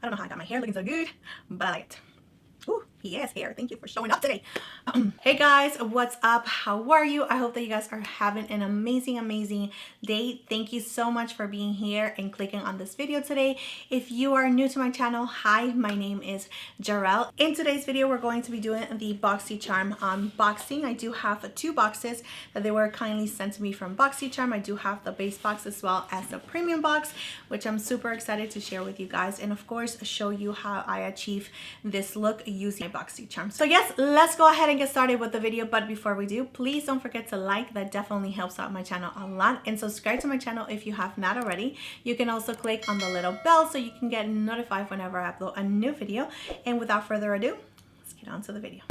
don't know how I got my hair looking so good, but I like it. Ooh, he has hair. Thank you for showing up today. Hey guys, what's up? How are you? I hope that you guys are having an amazing day. Thank you so much for being here and clicking on this video today. If you are new to my channel, hi, my name is Gerel. In today's video, we're going to be doing the Boxycharm unboxing. I do have two boxes that they were kindly sent to me from Boxycharm. I do have the base box as well as the premium box, which I'm super excited to share with you guys, and of course show you how I achieve this look using my Boxycharm. So yes, let's go ahead and get started with the video. But before we do, please don't forget to like. That definitely helps out my channel a lot, and subscribe to my channel if you have not already. You can also click on the little bell so you can get notified whenever I upload a new video. And without further ado, let's get on to the video.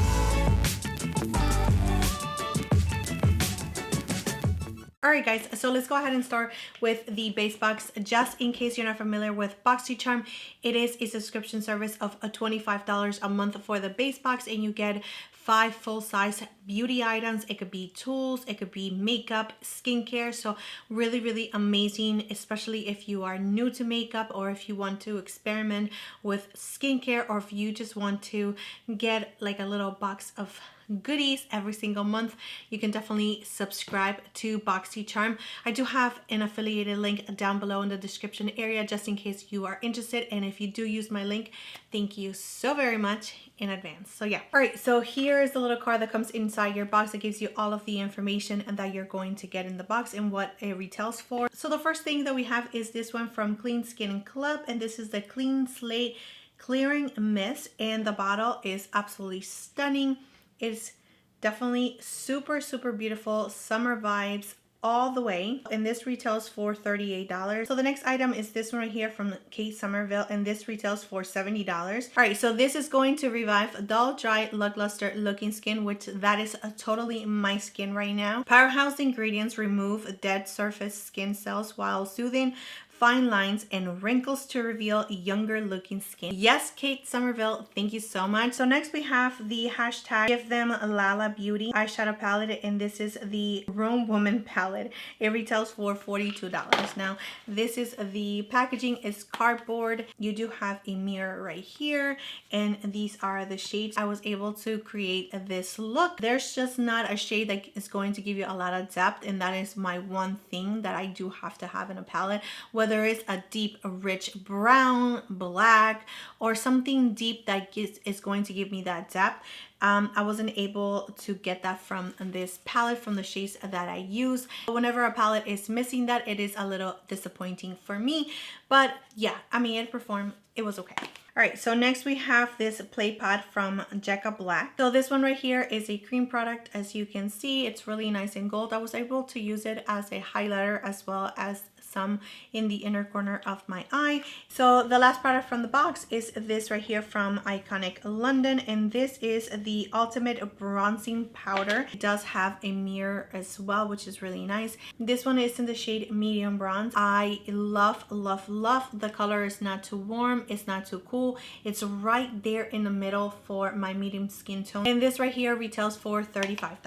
Alright guys, so let's go ahead and start with the base box. Just in case you're not familiar with Boxycharm, it is a subscription service of $25 a month for the base box, and you get 5 full-size beauty items. It could be tools, it could be makeup, skincare. So really amazing, especially if you are new to makeup, or if you want to experiment with skincare, or if you just want to get like a little box of goodies every single month. You can definitely subscribe to Boxycharm. I do have an affiliated link down below in the description area just in case you are interested, and if you do use my link, thank you so very much in advance. So yeah, all right, so here is the little card that comes inside your box. It gives you all of the information that you're going to get in the box and what it retails for. So the first thing that we have is this one from Clean Skin Club, and this is the Clean Slate Clearing Mist, and the bottle is absolutely stunning. It's definitely super beautiful, summer vibes all the way, and this retails for $38. So the next item is this one right here from Kate Somerville, and this retails for $70. All right, so this is going to revive dull, dry, lackluster looking skin, which that is totally my skin right now. Powerhouse ingredients remove dead surface skin cells while soothing fine lines and wrinkles to reveal younger looking skin. Yes, Kate Somerville, thank you so much. So next we have the hashtag Give Them Lala Beauty eyeshadow palette, and this is the Grown Woman palette. It retails for $42. Now this is the packaging is cardboard. You do have a mirror right here, and these are the shades. I was able to create this look. There's just not a shade that is going to give you a lot of depth, and that is my one thing that I do have to have in a palette. Whether it's a deep, rich brown, black, or something deep that is going to give me that depth, I wasn't able to get that from this palette, from the shades that I use. Whenever a palette is missing that, it is a little disappointing for me. But yeah, I mean, it performed. It was okay. All right, so next we have this Play Pot from Jecca Black. So this one right here is a cream product. As you can see, it's really nice and gold. I was able to use it as a highlighter as well as some in the inner corner of my eye. So the last product from the box is this right here from Iconic London, and this is the Ultimate Bronzing Powder. It does have a mirror as well, which is really nice. This one is in the shade Medium Bronze. I love the color. Is not too warm, it's not too cool. It's right there in the middle for my medium skin tone, and this right here retails for $35.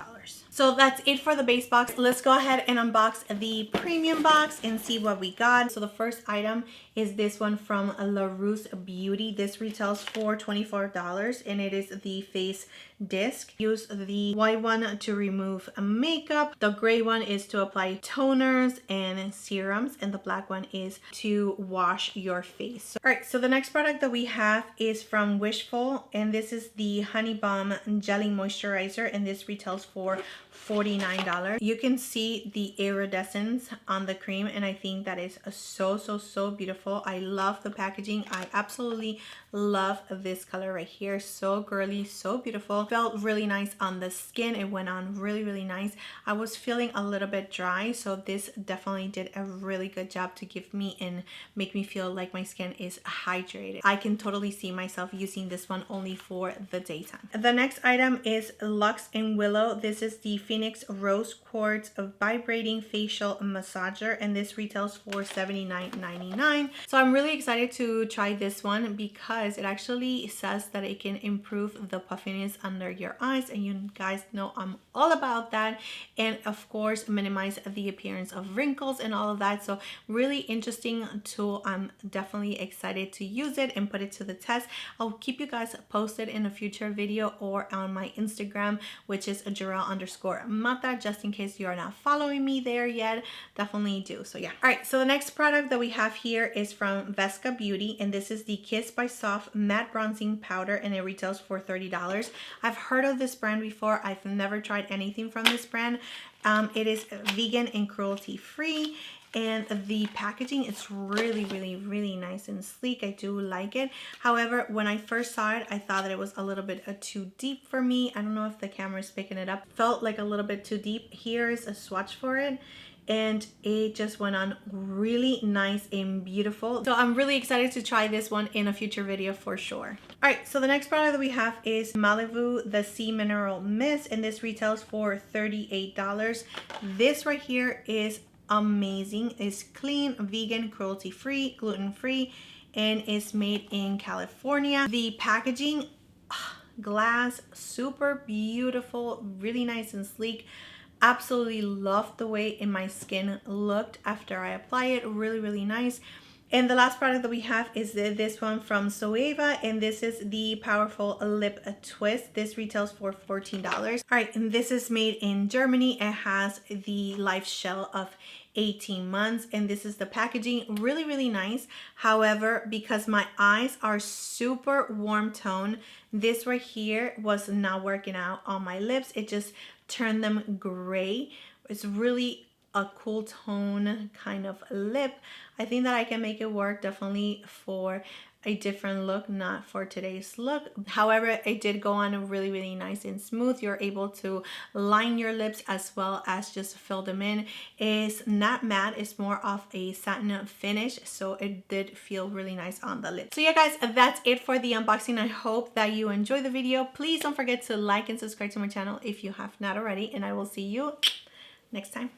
So that's it for the base box. Let's go ahead and unbox the premium box and see what we got. So the first item is this one from La Rousse Beauty. This retails for $24, and it is the face disc. Use the white one to remove makeup. The gray one is to apply toners and serums, and the black one is to wash your face. All right, so the next product that we have is from Wishful, and this is the Honey Balm Jelly Moisturizer, and this retails for $49. You can see the iridescence on the cream, and I think that is so beautiful. I love the packaging. I absolutely love this color right here. So girly, so beautiful. Felt really nice on the skin. It went on really nice. I was feeling a little bit dry, so this definitely did a really good job to give me and make me feel like my skin is hydrated. I can totally see myself using this one only for the daytime. The next item is Luxe and Willow. This is the Phoenix Rose Quartz Vibrating Facial Massager, and this retails for $79.99. So I'm really excited to try this one because it actually says that it can improve the puffiness under your eyes, and you guys know I'm all about that, and of course minimize the appearance of wrinkles and all of that. So really interesting tool. I'm definitely excited to use it and put it to the test. I'll keep you guys posted in a future video or on my Instagram, which is Gerel_Matta, just in case you are not following me there yet. Definitely do. So yeah. All right, so the next product that we have here is from Vesca Beauty, and this is the Kiss by Soft Matte Bronzing Powder, and it retails for $30. I've heard of this brand before. I've never tried anything from this brand. It is vegan and cruelty free, and the packaging is really nice and sleek. I do like it. However, when I first saw it, I thought that it was a little bit too deep for me. I don't know if the camera is picking it up. Felt like a little bit too deep. Here is a swatch for it, and it just went on really nice and beautiful. So I'm really excited to try this one in a future video for sure. All right, so the next product that we have is Malibu the Sea Mineral Mist, and this retails for $38. This right here is amazing. It's clean, vegan, cruelty free, gluten free, and it's made in California. The packaging, glass, super beautiful, really nice and sleek. Absolutely love the way in my skin looked after I apply it. Really nice. And the last product that we have is this one from Zoeva, and this is the Powerful Lip Twist. This retails for $14. All right, and this is made in Germany. It has the life shell of 18 months, and this is the packaging. Really nice. However, because my eyes are super warm tone, this right here was not working out on my lips. It just turned them gray. It's really a cool tone kind of lip. I think that I can make it work definitely for a different look, not for today's look. However, it did go on really nice and smooth. You're able to line your lips as well as just fill them in. It's not matte, it's more of a satin finish, so it did feel really nice on the lips. So yeah guys, that's it for the unboxing. I hope that you enjoyed the video. Please don't forget to like and subscribe to my channel if you have not already, and I will see you next time.